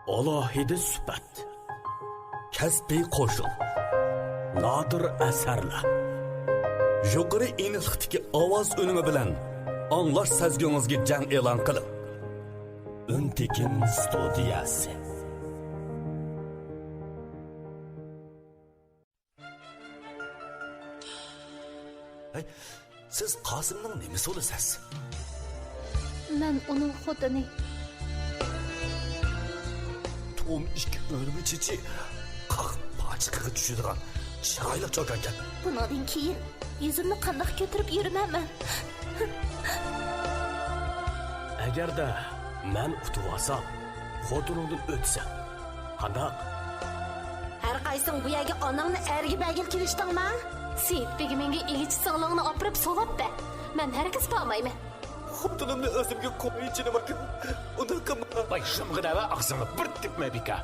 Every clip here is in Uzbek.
alohida suhbat, kasbiy qo'shiq, nodir asarlar, yuqori aniqlikdagi ovoz unumi bilan anglash sezgingizga jang e'lon qiling. Untekin studiyasi. Hey, siz Qosimning nimasi bo'lasiz? Men uning xotini. Tom ikki o'rmichichi qaq pachiqiga tushadigan chiroyli cho'kan ekan. Bundan keyin yuzimni qandoq ko'tarib yuraman? Agarda men utib olsam, xotiningdan o'tsam, qandoq? Har qaysing bu yerga onangni erga bagil kelishdingmi? Sen menga igichi sog'lig'ini opirib so'labdi. Men hargiz bormayman. Xotinimni o'zimga qo'yinchi nima qil? Unda qilma. Başımgıda va aqsini bir tepma bika.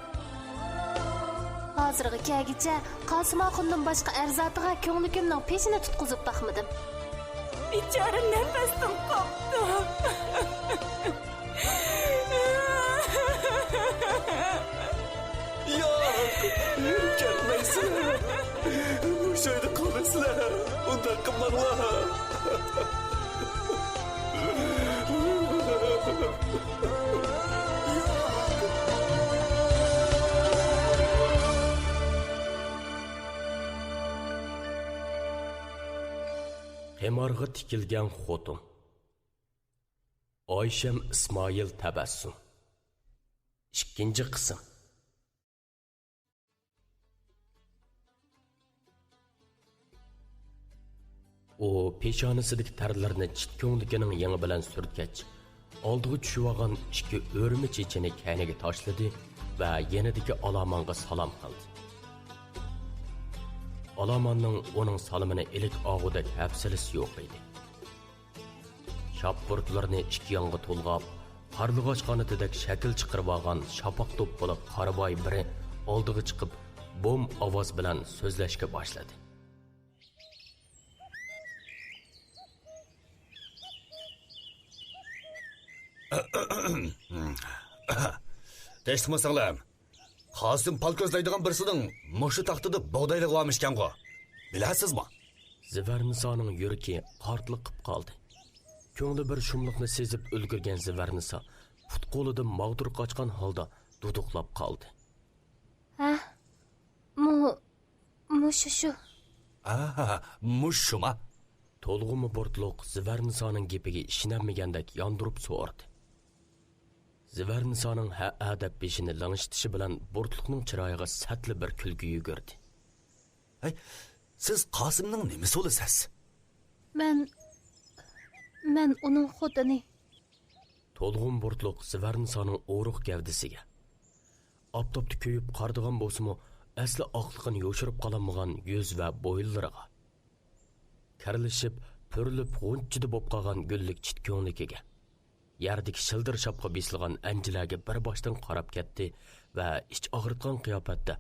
Hozirga kelgicha Qosim oxundan boshqa arzatiga ko'nglimning peshini tutqizib baxmadim. Bichora nafasdan qopdi. Yo'q, kelmaysin. Bu şeyde qolasizlar. Unda qilmanglar. Qemarg'a tikilgan xotin. Oyshem Ismoil tabassum. 2-qism. O peshonasidagi tarlarni chit ko'ngligining yangi bilan surtgach, oldiga tushib olgan ikki o'rmi chechini kaniga tashladi va yanadagi Olomonga salom qildi. Olomonning uning salomini ilik og'uda hafsalisi yo'q edi. Shapburtlarni ikki yonga to'lg'ab, qarlig'och qanotidek shakl chiqarib olgan shapoq to'ppiq Qaraboy biri oldiga chiqib, bom ovoz bilan so'zlashga boshladi. Teştimisanlar, Qosim palkozlaydigan birisining mushu taxtida bog'dayliq olmishkan-ku. Bilasizmi? Zivarnisoning yuragi qortliq qilib qoldi. Ko'ngli bir shumliqni sezib ulgurgan Zivarniso put qo'lidan mag'dur qochgan holda duduqlab qoldi. Ha? Mushu. Mushuma. To'lg'imi bortliq Zivarnisoning gapiga ishonmagandek yondirib so'rdi. Zivarnisoning ha deb beshini lang'ishtishi bilan bortliqning chiroyiga satli bir kulgi yugurdi. Hey, siz Qosimning nimasi bo'lasiz? Men uning xotini. To'lg'im bortliq Zivarnisoning o'ruq gavdisiga. Oftobda ko'yib qardigan bo'lsa-mu, asli oqliqini yo'shirib qolamagan yuz va bo'yinlariga. Karilishib, purlib g'unchida bo'lib qolgan gullik chit ko'ngligiga. Yerdagi shildir shapqa besilgan anjilarga bir boshdan qarab ketdi va ich og'ritgan qiyofatda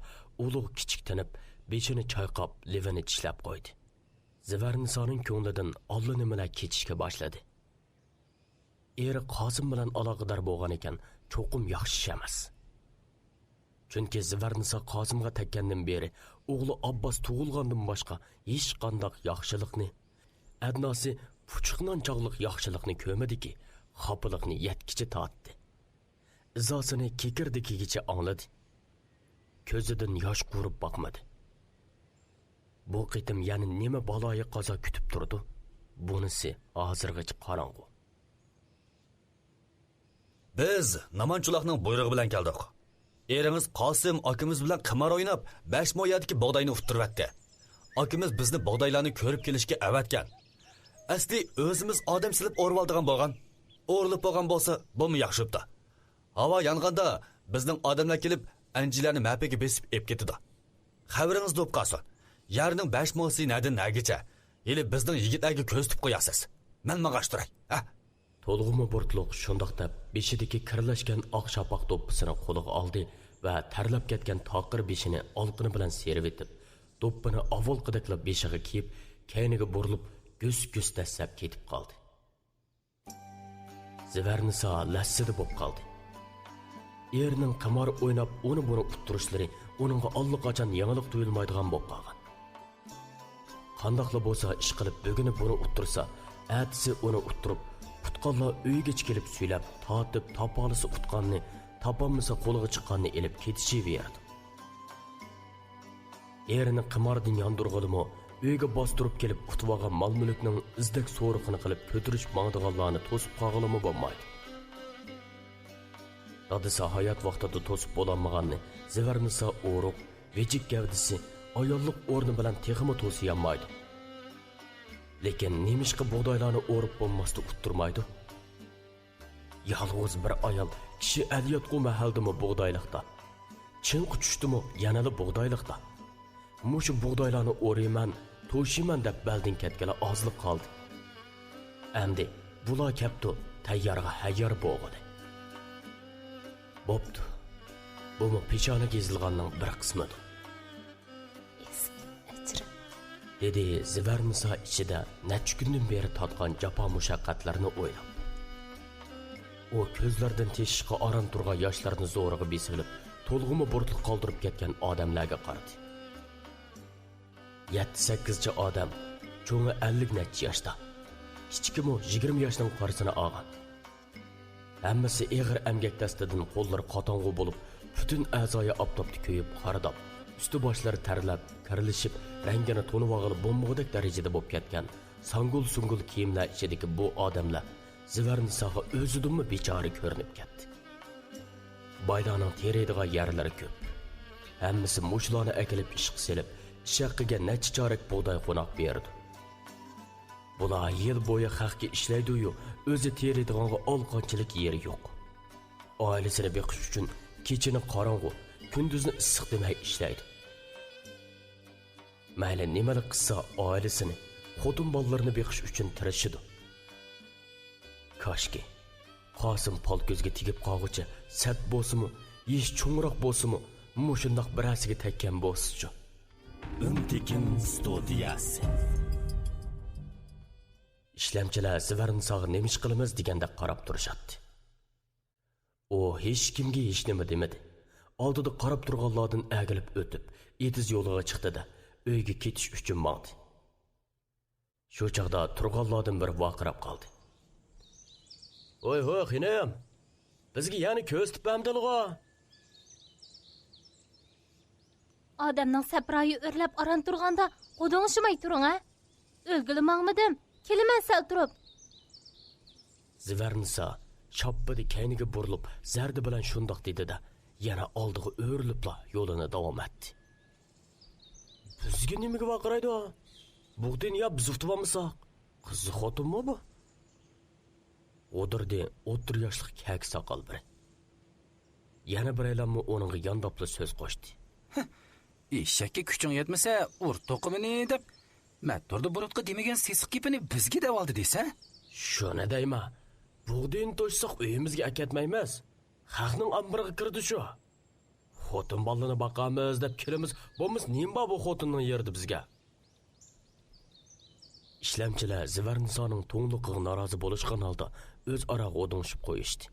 ulug' kichik tinib, beshini chayqab, levini tishlab qo'ydi. Zivarnisoning ko'nglidan allanimalar kechishga boshladi. Eri Qosim bilan aloqador bo'lgan ekan, cho'qim yaxshi ish emas. Chunki Zivarniso Qosimga tekkandan beri o'g'li Abbos tug'ilgandan boshqa hech qanday yaxshilikni, adnosi puchuqnon chog'liq yaxshilikni ko'rmadiki, xapilikni yetkicha tortdi. Izosini kekirdikigacha angladi. Ko'zidan yosh qurib boqmadi. Bu qitim yana nima baloyi qazo kutib turdi? Bunisi hozirgacha qorong'u. Biz Namanchulaqning buyrug'i bilan keldik. Eringiz Qosim akamiz bilan qimar o'ynab, 5 moyadagi bog'dayni uftirvatdi. Akamiz bizni bog'daylarni ko'rib kelishga avatgan. Asli o'zimiz odam silib o'rib oldigan bo'lgan. O'rilib bo'lgan bo'lsa, bu yaxshibdi. Havo yong'anda bizning odamlar kelib, anjilarni mapaga besib ep ketdi. Xabaringiz bo'lib qolsin. Yarning 5 mosi nadin nagicha. Yili bizning yigitlarga ko'z tutib qo'yasiz. Men maqashtiray. Ha? To'lg'imi bortliq shundoq deb beshidagi kirlashgan oq shapoq do'ppisini qo'liga oldi va tarlab ketgan toqir beshini olqini bilan serib etib, do'ppini avval qidiqlab beshiga kiyib, kayniga burilib, göz dastlab ketib qoldi. Zivarniso lassida bo'lib qoldi. erining qimor o'ynab uni buni uttirishlari uningga allaqachon yangilik tuyulmaydigan bo'lib qolgan. Qandoqla bo'lsa ish qilib buguni buni uttirsa, atisi uni uttirib, tutqanlar uyga kelib suylab, tortib topolisi utqanni, topolmasa qo'liga chiqqanni elib ketishiverdi. Erini qimordan yondirg'ilimi, uyga bostirib kelib utib olgan mol-mulkning izdak so'riqini qilib ko'tirish mangdiganlarni to'sib qolg'ilimi bo'lmaydi. Dadisi hayot vaqtida to'sib bo'lolmaganni, zivarnisa o'ruq, vejik gavdisi ayollik o'rni bilan texmi to'siyolmaydi. Lekin nemishqa bug'doylarni o'rib bo'lmasdi uttirmaydi. Yalg'iz bir ayol kishi aliyotqu mahaldimi bug'doyliqda. Chin quchishdimi yanali bug'doyliqda. Mushu bug'doylarni o'rayman, to'shiman deb baldin ketgala ozliq qoldi. Endi bular kaptu tayyorga hayyor bo'ldi. Bo'pti. Bu pechona gezilganning bir qismidir. Dedi Zivarnisa ichida necha kundan beri tatgan jafo mushaqqatlarni o'ylab. O ko'zlaridan teshishga aram turgan yoshlarni zo'rig'i besilib, to'lg'imi burtliq qoldirib ketgan odamlarga qaradi. 7-8 odam, cho'ngi 50 necha yoshda. Kichkimi 20 yoshning qarisini olgan. Hammasi eg'ir amgak dastidan qo'llari qotong'u bo'lib, butun a'zoyi oftobda ko'yib qaradab, usti boshlari tarlab, karilishib, rangini to'nib og'ilib bo'lmag'idek darajada bo'lib ketgan sangul-sungul kiyimlar ichidagi bu odamlar Zivarnisaga o'zidimi bechora ko'rinib ketdi. Baylarning teraydigan yerlari ko'p. Hammasi mushlarni akilib ishqa selib, ishaqqiga necha chorak bug'doy qo'noq berdi. Bular yil bo'yi xalqqa ishlaydi-yu, o'zi teraydiganga olqonchilik yeri yo'q. Oilasini beqish uchun kechini qorong'u, kunduzni issiq demay ishlaydi. Mayli nimani qilsa oilasini, xotin bolalarini beqish uchun tirishidi. Koshki Qosim polko'zga tegib qolguchi sat bo'lsimi, ish cho'ngroq bo'lsimi, mushundoq birasiga tekkan bo'lsa-chi. Untekin studiyasi. Ishlamchilar Zivarnisaga nemish qilamiz deganda qarab turishadi. O hech kimga hech nima demadi. Oldida qarab turganlardan agilib o'tib, etiz yo'liga chiqdi-da, uyga ketish uchun mangdi. Shu chaqda turganlardan biri vaqirab qoldi. Oy ho, xinam. Bizga yana ko'z tipamdilg'a. Odamning saproyi o'rlab aran turganda qo'ding'ishmay turing, ha? O'lgilimangmidim. Keliman sal turib. Zivarnisa choppidi kayniga burilib, zardi bilan shundoq dedi-da, yana oldiga o'rilibla yo'lini davom etdi. Bizga nimaga vaqiraydi? Bug'din ya biz uftibamizaq. Qizi xotinmi bu? O'dirdi 30 yoshli kak soqol biri. Yana bir aylanma oningga yondopli so'z qo'shdi. Eshakka kuching yetmasa, ur to'qimini deb Matturda burutqa demagan sesiq kepini bizga deb oldi desa? Shuna deyma. Bug'din to'shsaq uyimizga akatmaymiz. Xalqning ambiriga kirdi shu. Xotin bolani boqamiz deb kelamiz. Bo'lmiz nima bu xotinning yerdi bizga? Ishlamchilar Zivarnisaning to'ngliqiga norozi bo'lishgan holda o'z ara o'dinishib qo'yishdi.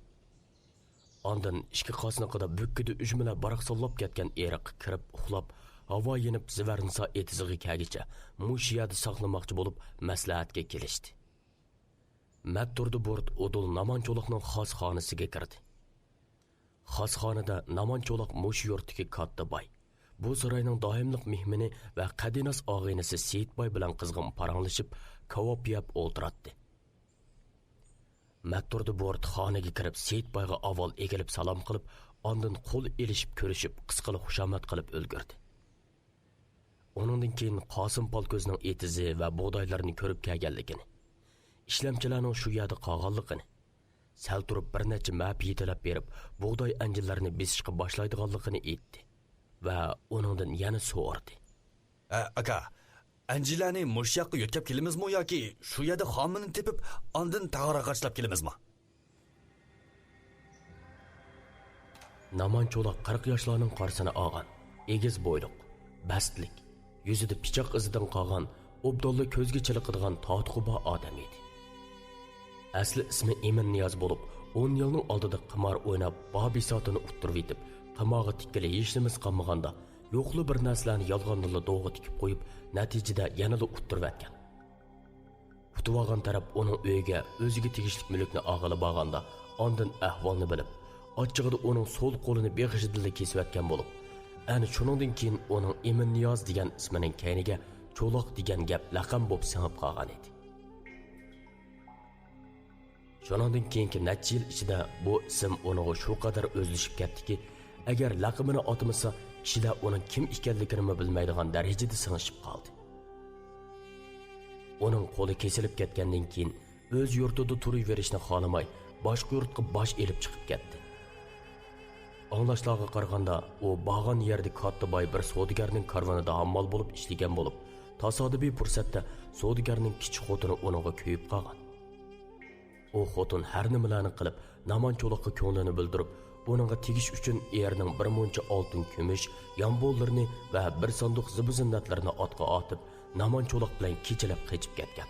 Ondan ishki qosniqida bukkida ujmilar baraqsollab ketgan eriq kirib uxlab, havo yenib Zivarnisa etizig'i kagicha mushiyada saqlamoqchi bo'lib maslahatga kelishdi. Matturda burt Odul Namancho'liqning xos xonasiga kirdi. Xos xonada Namancho'liq mush yurtdagi katta boy. Bu saroyning doimliq mehmoni va qadinas og'aynisi Seyitboy bilan qizg'in paranglashib, kavob yeb o'ltiradi. Matturda burt xonaga kirib Seyitboyga avval egilib salom qilib, ondan qo'l elishib ko'rishib, qisqali xushomat qilib o'lgirdi. Onundan keyin Qosim polko'zning etizi va bug'doylarini ko'rib kelganligini, ishlamchilarning shu yerda qolganligini, sal turib bir necha map yetilab berib, bug'doy anjillarini besishga boshlaydiganligini aytdi va onundan yana so'radi. Aka, anjilani mushyoqqa yo'tkab kelamizmi yoki shu yerda xomini tepib, ondan tag'ara qachlab kelamizmi? Namancho'liq 40 yoshlarning qarsini olgan, egiz bo'yliq, bastlik, yuzida pichoq izidan qolgan, obdolli ko'zga chiliqadigan totquba odam edi. Asli ismi Emin Niyoz bo'lib, 10 yılning oldida qimor o'ynab babisotini uttirib yetib tomog'i tikkili hech nimasi qolmaganda yo'qli bir narsalarni yolg'onla do'g'i tikib qo'yib natijada yanada uttirib atgan. Utib olgan taraf uning uyiga o'ziga tegishli mulkni og'ilib olganda ondan ahvolni bilib ochchig'ida uning so'l qo'lini beg'ishidilla kesib atgan bo'lib, ana shuningdan keyin uning Emin Niyoz degan ismining kayniga Cho'loq degan gap laqam bo'lib singib qolgan edi. Shuningdan keyingi necha yil ichida bu ism uning shu qadar o'zlashib ketdiki, agar laqabini otmasa, kishilar uning kim ekanligini bilmaydigan darajada singishib qoldi. Uning qo'li kesilib ketgandan keyin o'z yurtida turaverishni xohlamay, boshqa yurtga bosh elib chiqib ketdi. Anglashlarga qaraganda, u bag'an yerda katta boy bir savdogarning karvonida hammal bo'lib ishlagan bo'lib, tasodifiy fursatda savdogarning kichik xotini uningga kuyib qolgan. U xotin har nimalarni qilib, Naman Cho'loqqa ko'nglini bildirib, uningga tegish uchun erining bir muncha oltin kumush, yombollarini va bir sanduq zibu-zinnatlarini otga otib, Naman Cho'loq bilan kechalab qochib ketgan.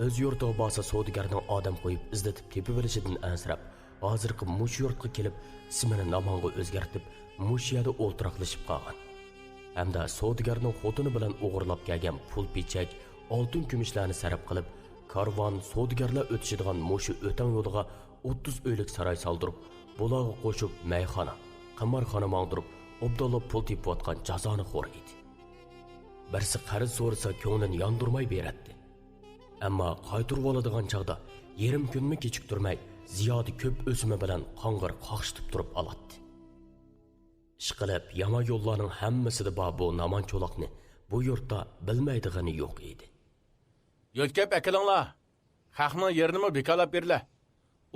O'z yurtiga borsa savdogarning odam qo'yib izlatib tepiverishidan ansirab, hozirgi mush yurtga kelib, ismini Namanga o'zgartib, mush yerda o'ltiraqlashib qolgan. Hamda savdogarning xotini bilan o'g'irlab kelgan pul pechak, oltin kumushlarni sarf qilib, karvon savdogarlar o'tishadigan mushu o'tan yo'liga 30 uylik saroy soldirib, bularga qo'shib mayxona, qimorxona mangdirib, obdalla pul tepayotgan jazoni xo'r edi. Birsi qarz so'rasa ko'nglini yondirmay beradi. Ammo qaytirib oladigan chaqda yarim kunmi kechiktirmay, ziyodi ko'p o'simi bilan qong'ir qoqishib turib oladi. Ishqilib, yama yo'llarning hammasida bor bu Naman Cho'loqni bu yurtda bilmaydigani yo'q edi. Yo'tkab akilinglar. Xalqning yerini bekalab berlar.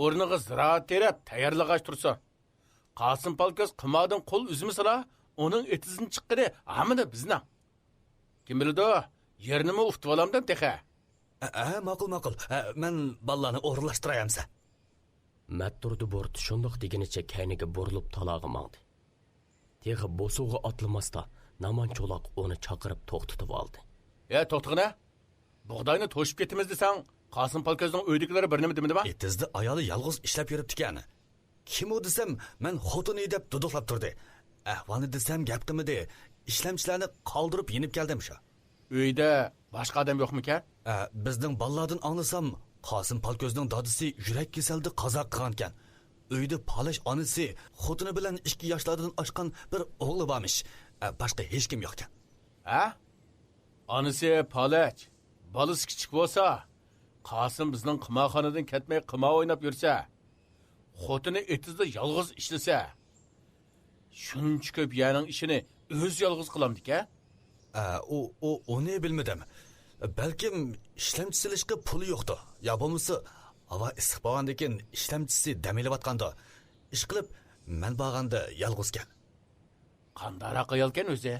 O'rniga ziroat terib, tayyorlag'ach tursin. Qosim Palkoz qimodin qo'l uzmisala, uning etizini chiqqiri hamida bizni. Kim biladi, yerini uftib olamdan texa. Ma'qul. Men ballarni o'g'irlashtirayamsa. Matturdi bo'rt shundoq deginicha kayniga burilib talog'i mangdi. Teg'i bosug'i atlamasda Naman Cho'loq uni chaqirib to'xtatib oldi. To'xtag'ina. Bug'doyni to'shib ketimiz desang, Qosim Palkozning uydagilari bir nima demidimi? Etizda ayoli yolg'iz ishlab yuribdi-kani. Kim u desam, men xotini deb duduqlab turdi. Ahvolni desam gap qilmadi. Ishlamchilarni qoldirib yenib keldim shu. Uyda boshqa odam yo'qmi-kan? Bizning ballardan anglasam, Qosim Palkozning dadisi yurak kasalda qazo qilgan ekan. Uyda Palish onasi xotini bilan 2 yoshlardan oshgan bir o'g'li bormish. Boshqa hech kim yo'q ekan. Onasi Palish, balasi kichik bo'lsa, Qosim bizning qimorxonadan ketmay qimor o'ynab yursa, xotini etizda yolg'iz ishlasa, shuncha ko'p yerning ishini o'z yolg'iz qilamdi-ka? Onu bilmedim. Belkim işlemçisilişki pulu yoktu. Ya bo'lmasa, hava issiq bo'lgandan işlemçisi damilayotganda ish qilib, men borganda yolg'izgan. Qandaroq ayolkan o'zi?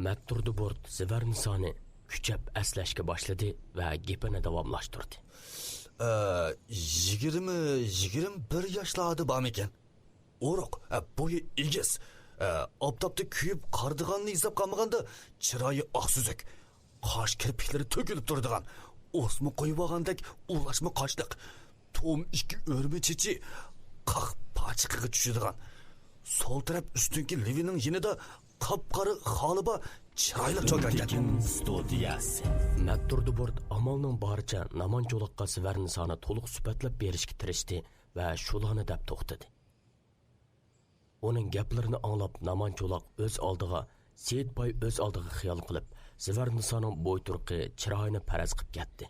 Matturdi bo'rt Zivarni soni kuchab aslashga boshladi va gapini davomlashtirdi. 21 yoshlarda bormikan? O'roq, bo'yi egiz. Obdobda kuyib qardiganni hisob qilmaganda chiroyi oqsuzuk, qosh kirpiklari to'kilib turadigan, o'sma qo'yib olgandek ulashma qoshliq, tom 2 o'rma chechi qaq pachiqiga tushadigan, sol taraf ustunki livining yinida qop-qora xoliba chiroyli cho'kargan studiyasi. Matturdi bo'rt amalning boricha Naman Cho'loqqa Zivarni soni to'liq sifatlab berishga tirishdi va shularni deb to'xtadi. Uning gaplarini anglab Naman Cho'loq o'z oldiga, Seyitboy o'z oldiga xiyol qilib, Zivarnisoning bo'y turqi chiroyini paraz qilib ketdi.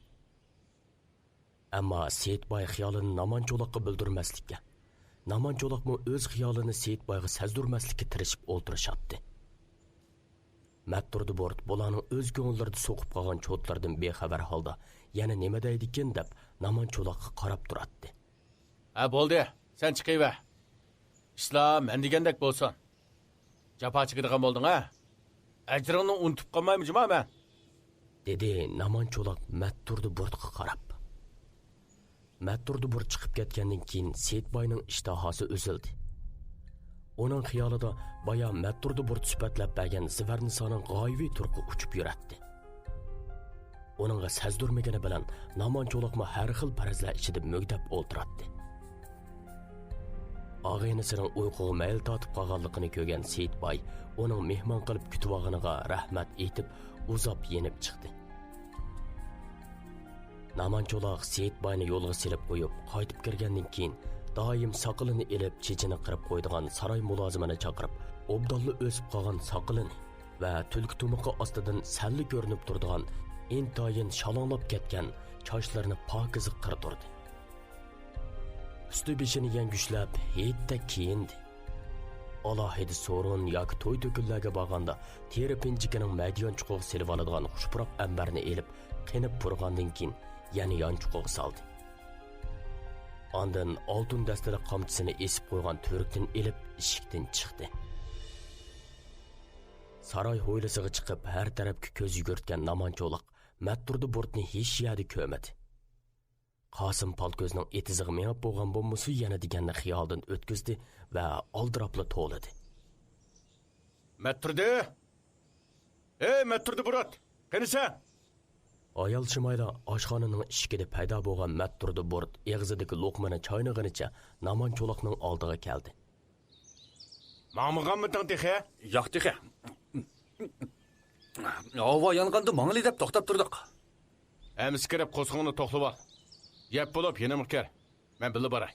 Ammo Seyitboy xiyolini Naman Cho'loqqa bildirmaslikka, Naman Cho'loqmi o'z xiyolini Seyitboyga sezdirmaslikka tirishib o'ltirishatdi. Matturdi bo'rt bularning o'z ko'ngillarida so'qib qolgan cho'tlardan bexabar holda yana nima deydikin deb Naman Cho'loqqa qarab turardi. Bo'ldi, sen chiqayver. İşlar men degandek bo'lsin. Jafo chekadigan bo'lding-a? Ajringni unutib qolmaymiz-mi men? dedi Naman Cho'loq Matturdi bo'rtga qarab. Matturdi bo'rt chiqib ketgandan keyin Seyitboyning ishtahosi o'zildi. Uning xiyolida baya Matturdi bo'rt sifatlab bergan Zivarnisoning g'oyiviy turqi uchib yuratdi. Onunğa sezdirmegeni bilan Naman cho'loqma har xil farazlar ichida mo'gdab o'ltiratdi. Ağaynisining uyquga mayl tortib qolganligini ko'rgan Seyitboy uning mehmon qilib kutib olganiga rahmat aytib, uzab yenib chiqdi. Naman cho'loq Seyitboyni yo'lga silib qo'yib, qaytib kirgandan keyin doim soqilini elib, chechini qirib qo'ydigan saroy mulozimini chaqirib, obdonli o'sib qolgan soqilini va tulki tumuqi ostidan salli ko'rinib turadigan intayin shalonlab ketgan sochlarini pokiza qirdirdi. Üstü beshini yangushlab, heytda kiyindi. Alohida so'rin yoki to'y to'kinlarga borganda teri pinchikining madyon chuqug'i silib oladigan xushpuroq ambarni elib, qinib purgandan keyin yana yon chuqug'i soldi. Ondan oltin dastali qamchisini esib qo'ygan to'rikdan elib, eshikdan chiqdi. Saroy hovlisiga chiqib, har tarafga ko'z yugurtgan Naman cho'loq Matturdi Burtni hech yerda ko'rmadi. Qosim Palkozning etizig'i mengib bo'lgan bo'lmasa yana deganni xiyoldan o'tkazdi va oldirapla to'ladi. Matturdi! Ey Matturdi Burut, qanisa? Ayol shimayda oshxonaning eshigida paydo bo'lgan Matturdi Burut eg'zidagi lo'qmani choynag'inicha Naman cho'loqning oldiga keldi. Ma'mig'anmiting texe? Yo'q texe. Havo yong'anda mangli deb to'xtab turdik. Amiskirib qo'zg'ongni to'xlab ol. Yap bo'lib yenimga kel. Men bilib boray.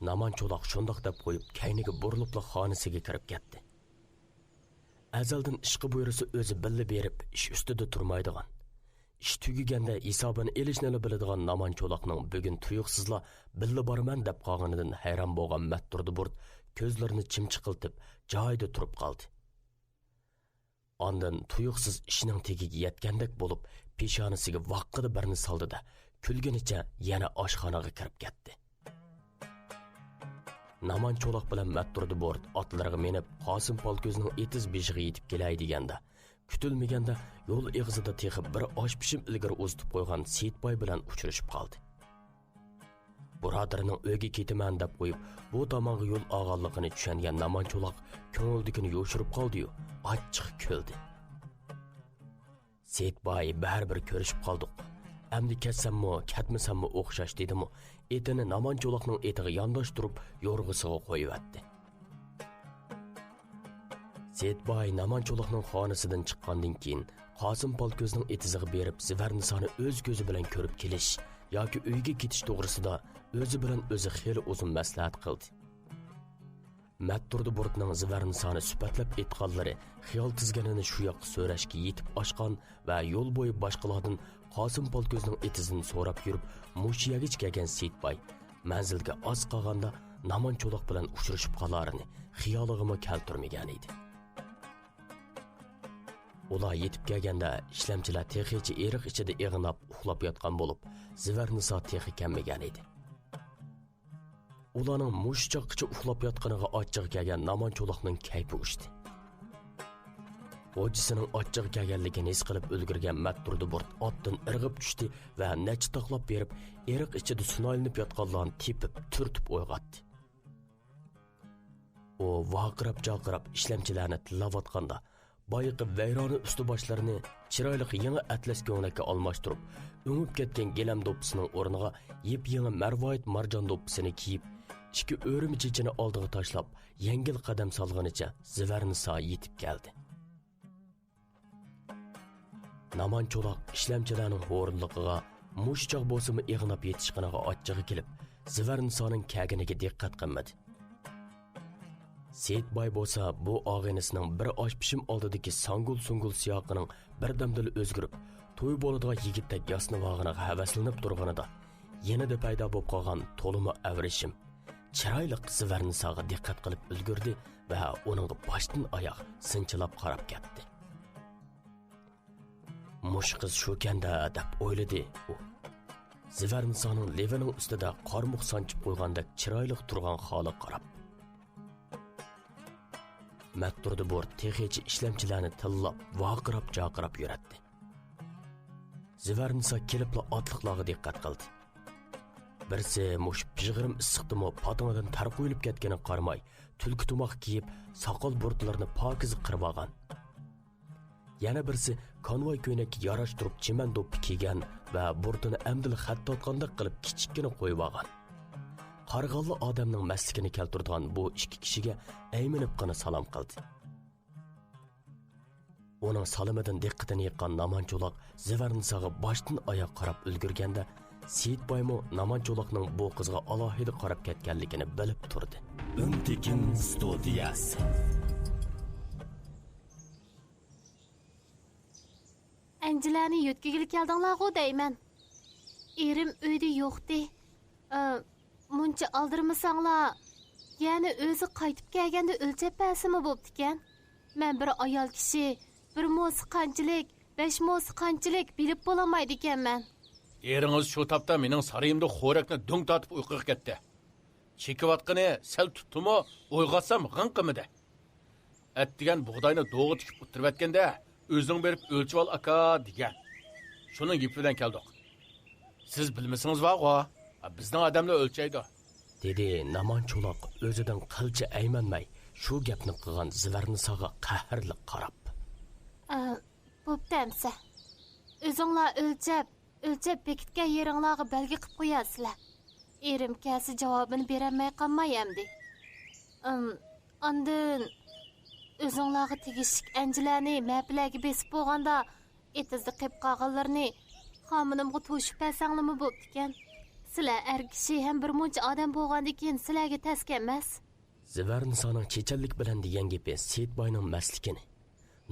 Naman cho'loq shundoq deb qo'yib, kayniga burilibla xonasiga kirib ketdi. Azaldan ishqi buyursa o'zi billi berib, ish ustida turmaydigan. Ish tugiganda hisobini elishni biladigan Naman cho'loqning bugun tuyuqsizla billi borman deb qolganidan hayron bo'lgan Matturdi Burt ko'zlarini chimchiqiltib, joyida turib qoldi. Ondan tuyuqsiz ishning tegiga yetgandek bo'lib, peshonasiga vaqqida birni soldi-da, kulganicha yana oshxonaga kirib ketdi. Naman cho'loq bilan Matturdi Burt otlariga minib, Qosim Palkozning etiz beshiga yetib kelay deganda, kutilmaganda yo'l eg'izida texib bir osh pishim ilgari o'zitib qo'ygan Seyitboy bilan uchrashib qoldi. Buradarining uyga ketaman deb qo'yib, bu tomonga yo'l og'anligini tushungan Naman cho'loq ko'ngildikini yo'shirib qoldi-yu, achchiq kuldi. Seyitboy baribir ko'rishib qoldik. Amdi ketsammi, ketmasammi o'xshash dedimi, etini Naman cho'loqning etiga yondosh turib, yo'rg'isiga qo'yibdi. Seyitboy Naman cho'loqning xonasidan chiqqandan keyin Qosim Palkozning etiziga berib, Zivarnisoni o'z ko'zi bilan ko'rib kelish yoki uyga ketish to'g'risida o'zi bilan o'zi xeyli uzun maslahat qildi. Matturdi Burtning Zivarnisoni sifatlab aytganlari xiyol tizganini shu yoqqa so'rashga yetib oshgan va yo'l bo'yi boshqalardan Qosim Palkozning etizini so'rab yurib, mushiyaga kelgan Seyitboy manzilga oz qolganda Naman cho'loq bilan uchrashib qolarini xiyoliga keltirmagan edi. Ular yetib kelganda ishlamchilar texichi eriq ichida eg'inab uxlab yotgan bo'lib, Zivarnisa texi kelmagan edi. Ularning mushchoqqicha uxlab yotganiga ochchiq kelgan Naman cho'loqning kayfi ushdi. O'jisining ochchiq kelganligini his qilib ulgurgan Matturdi Burt otdan irg'ib tushdi va necha taqlab berib, eriq ichida sunoylinib yotganlarni tepib, turtib o'yg'atdi. U vaqirab-jaqirab ishlamchilarni tillayotganda boyiqi vayroni usti boshlarini chiroyli yangi atlas ko'ylakka almashtirib, o'ngib ketgan gilam do'ppisining o'rniga yep-yangi marvoyit marjon do'ppisini kiyib, ikki o'rim chechini oldiga tashlab, yengil qadam solganicha Zivarnisa yetib keldi. Naman cho'loq ishlamchilarning o'rinligiga mushchoq bo'lsimi eg'nab yetishqiniga ochchig'i kelib, Zivarnisaning kaginiga diqqat qilmadi. Seyitboy bo'lsa bu og'inisining bir osh pishim oldidagi sangul-sungul siyoqining birdamdili o'zgirib, to'y bo'ladigan yigitdek yasnivog'iniga havaslanib turganida, yanada paydo bo'lib qolgan to'limi avrishim, chiroyli Zivarnisaga diqqat qilib ulgurdi va uning boshdan oyoq sinchilab qarab ketdi. Mush qiz shu kanda deb o'yladi u. Zivarnisaning levining ustida qormuq sanchib qo'ygandek chiroyli turgan holi qarab. Matturdi Burt texichi ishlamchilarni tillab, vaqirab-jaqirab yuratdi. Zivarnisa kelibla otliqlarga diqqat qildi. Birsi mush pishg'irim issiqdimi patonidan tar qo'yilib ketgani qarmay, tulki tumoq kiyib, soqol burtlarini pokiz qirib olgan. yana birisi konvoy ko'ynakka yarashtirib chiman do'ppi kiygan va burnini amdil xat tortgandek qilib kichikkina qo'yib olgan. Qarg'alli odamning mastligini keltirgan bu ikki kishiga ayminib qana salom qildi. Uning salimidan diqqatini yiqqan Namancho'loq Zivarnisaga boshdan oyoq qarab ulgurganda, Seyitboymo Namancho'loqning bu qizga alohida qarab ketganligini bilib turdi. Untekin studiyasi. Anjilani yo'tkigil keldinglar-ku deyman. Erim uyda yo'qdi. Muncha aldirmasanglar, yana o'zi qaytib kelganda o'lchab pasimi bo'pti-kan. Men bir ayol kishi, bir mo'si qanchalik, 5 mo'si qanchalik bilib bo'lamaydi ekanman. Eringiz shu topda mening sarayimda xo'rakni do'ng tortib uyquga ketdi. Chekivatqini sal tutdimi, o'yg'atsam g'inqimidi. Atdigan bug'doyni do'g'i tikib o'tirayotganda, o'zing berib o'lchib ol aka degan. Shuning gipi bilan keldik. Siz bilmasangiz vaqo, bizning odamlar o'lchaydi. Dedi Namancho'loq o'zidan qilcha aymanmay shu gapni qilgan Zivarnisaga qahrli qarab. Bo'ptamsa. O'zinglar o'lchab bekitgan yeringlarga belgi qilib qo'yasizlar. Erim kelsa javobini berolmay qolmay hamdi. Ondan o'zinglarga tegishlik anjilarni mapilarga besib bo'lganda etizda qilib qolganlarni xominimga to'shib bersanglarmi bo'pti-kan. Sizlar er kishi ham bir muncha odam bo'lgandan keyin sizlarga taskin emas. Zivarnisaning chechanlik bilan degan gapi Seyitboyning maslikini,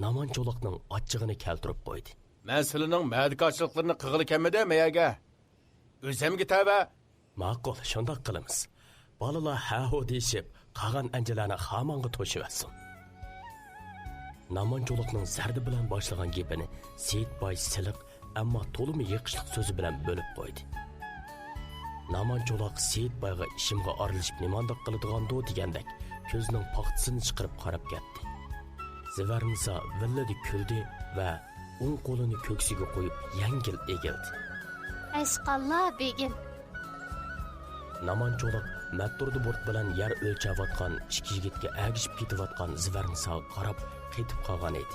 Namancho'loqning achchig'ini keltirib qo'ydi. Men sizlarning ma'dikochiliklarni qig'ili kamida mayaga. O'zimga tava. Ma'qul, shundoq qilamiz. Bolalar ha-ho deyishib, qolgan anjilarni xamonga to'shib olsin. Namancho'loqning zardi bilan boshlagan gapini Seyitboy siliq, ammo to'limi yiqishliq so'zi bilan bo'lib qo'ydi. Namancho'loq Seyitboyga ishimga arilishib nimandoq qiladigan-do degandek ko'zining paxtasini chiqarib qarab ketdi. Zivarnisa villadi kuldi va o'ng qo'lini ko'ksiga qo'yib yengil egildi. Ashqallah begim. Namancho'loq matturdi bort bilan yer o'lchavotgan ikki yigitga agishib ketayotgan Zivarnisaga qarab qetib qolgan edi.